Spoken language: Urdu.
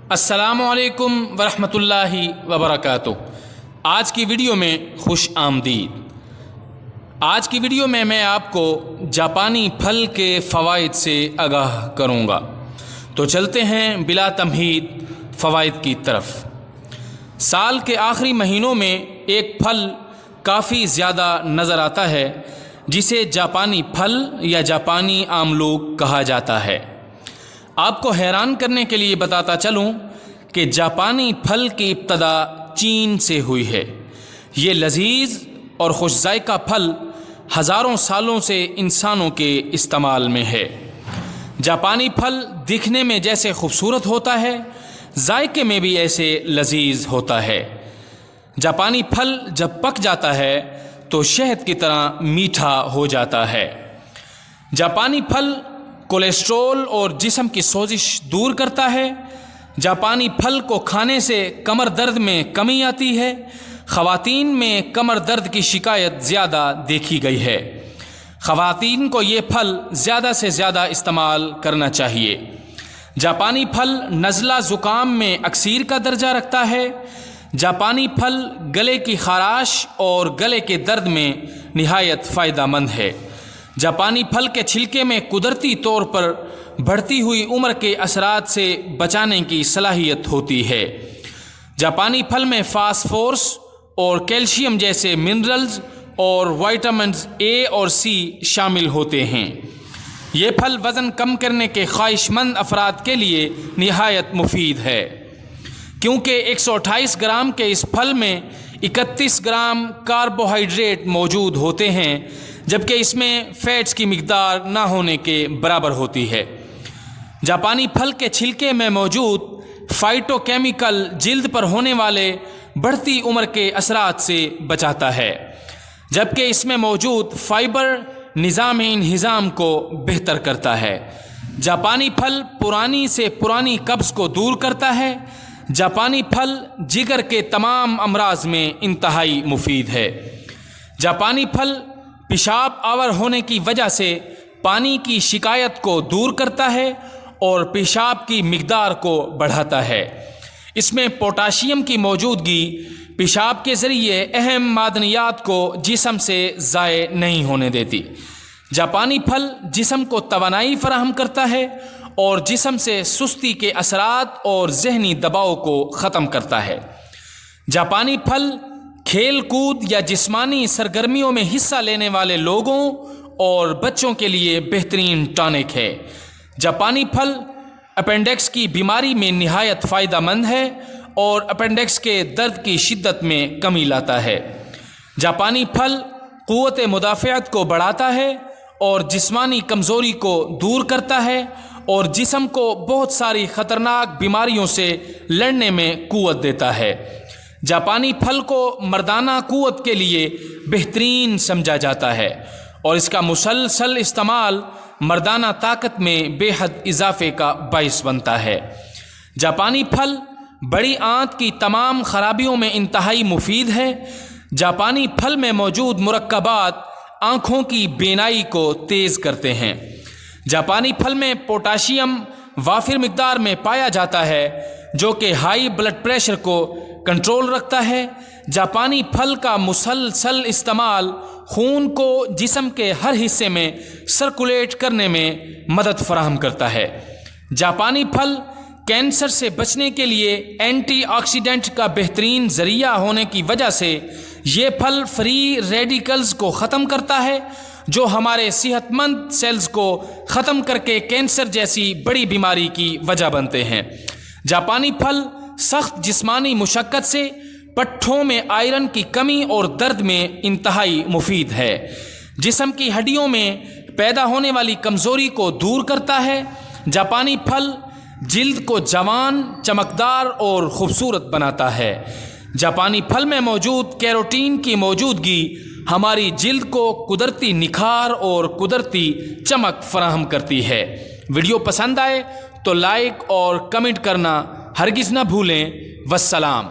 السلام علیکم ورحمۃ اللہ وبرکاتہ۔ آج کی ویڈیو میں خوش آمدید۔ آج کی ویڈیو میں آپ کو جاپانی پھل کے فوائد سے آگاہ کروں گا، تو چلتے ہیں بلا تمہید فوائد کی طرف۔ سال کے آخری مہینوں میں ایک پھل کافی زیادہ نظر آتا ہے جسے جاپانی پھل یا جاپانی آملوگ کہا جاتا ہے۔ آپ کو حیران کرنے کے لیے بتاتا چلوں کہ جاپانی پھل کی ابتدا چین سے ہوئی ہے۔ یہ لذیذ اور خوش ذائقہ پھل ہزاروں سالوں سے انسانوں کے استعمال میں ہے۔ جاپانی پھل دکھنے میں جیسے خوبصورت ہوتا ہے، ذائقے میں بھی ایسے لذیذ ہوتا ہے۔ جاپانی پھل جب پک جاتا ہے تو شہد کی طرح میٹھا ہو جاتا ہے۔ جاپانی پھل کولیسٹرول اور جسم کی سوزش دور کرتا ہے۔ جاپانی پھل کو کھانے سے کمر درد میں کمی آتی ہے۔ خواتین میں کمر درد کی شکایت زیادہ دیکھی گئی ہے۔ خواتین کو یہ پھل زیادہ سے زیادہ استعمال کرنا چاہیے۔ جاپانی پھل نزلہ زکام میں اکسیر کا درجہ رکھتا ہے۔ جاپانی پھل گلے کی خراش اور گلے کے درد میں نہایت فائدہ مند ہے۔ جاپانی پھل کے چھلکے میں قدرتی طور پر بڑھتی ہوئی عمر کے اثرات سے بچانے کی صلاحیت ہوتی ہے۔ جاپانی پھل میں فاسفورس اور کیلشیم جیسے منرلز اور وائٹامنز اے اور سی شامل ہوتے ہیں۔ یہ پھل وزن کم کرنے کے خواہش مند افراد کے لیے نہایت مفید ہے، کیونکہ 128 گرام کے اس پھل میں 31 گرام کاربوہائیڈریٹ موجود ہوتے ہیں، جبکہ اس میں فیٹس کی مقدار نہ ہونے کے برابر ہوتی ہے۔ جاپانی پھل کے چھلکے میں موجود فائٹو کیمیکل جلد پر ہونے والے بڑھتی عمر کے اثرات سے بچاتا ہے، جبکہ اس میں موجود فائبر نظام انہضام کو بہتر کرتا ہے۔ جاپانی پھل پرانی سے پرانی قبض کو دور کرتا ہے۔ جاپانی پھل جگر کے تمام امراض میں انتہائی مفید ہے۔ جاپانی پھل پیشاب آور ہونے کی وجہ سے پانی کی شکایت کو دور کرتا ہے اور پیشاب کی مقدار کو بڑھاتا ہے۔ اس میں پوٹاشیم کی موجودگی پیشاب کے ذریعے اہم معدنیات کو جسم سے ضائع نہیں ہونے دیتی۔ جاپانی پھل جسم کو توانائی فراہم کرتا ہے اور جسم سے سستی کے اثرات اور ذہنی دباؤ کو ختم کرتا ہے۔ جاپانی پھل کھیل کود یا جسمانی سرگرمیوں میں حصہ لینے والے لوگوں اور بچوں کے لیے بہترین ٹانک ہے۔ جاپانی پھل اپینڈکس کی بیماری میں نہایت فائدہ مند ہے اور اپینڈکس کے درد کی شدت میں کمی لاتا ہے۔ جاپانی پھل قوت مدافعت کو بڑھاتا ہے اور جسمانی کمزوری کو دور کرتا ہے اور جسم کو بہت ساری خطرناک بیماریوں سے لڑنے میں قوت دیتا ہے۔ جاپانی پھل کو مردانہ قوت کے لیے بہترین سمجھا جاتا ہے اور اس کا مسلسل استعمال مردانہ طاقت میں بے حد اضافے کا باعث بنتا ہے۔ جاپانی پھل بڑی آنت کی تمام خرابیوں میں انتہائی مفید ہے۔ جاپانی پھل میں موجود مرکبات آنکھوں کی بینائی کو تیز کرتے ہیں۔ جاپانی پھل میں پوٹاشیم وافر مقدار میں پایا جاتا ہے، جو کہ ہائی بلڈ پریشر کو کنٹرول رکھتا ہے۔ جاپانی پھل کا مسلسل استعمال خون کو جسم کے ہر حصے میں سرکولیٹ کرنے میں مدد فراہم کرتا ہے۔ جاپانی پھل کینسر سے بچنے کے لیے اینٹی آکسیڈنٹ کا بہترین ذریعہ ہونے کی وجہ سے یہ پھل فری ریڈیکلز کو ختم کرتا ہے، جو ہمارے صحت مند سیلز کو ختم کر کے کینسر جیسی بڑی بیماری کی وجہ بنتے ہیں۔ جاپانی پھل سخت جسمانی مشقت سے پٹھوں میں آئرن کی کمی اور درد میں انتہائی مفید ہے۔ جسم کی ہڈیوں میں پیدا ہونے والی کمزوری کو دور کرتا ہے۔ جاپانی پھل جلد کو جوان، چمکدار اور خوبصورت بناتا ہے۔ جاپانی پھل میں موجود کیروٹین کی موجودگی ہماری جلد کو قدرتی نکھار اور قدرتی چمک فراہم کرتی ہے۔ ویڈیو پسند آئے تو لائک اور کمنٹ کرنا ہرگز نہ بھولیں۔ والسلام۔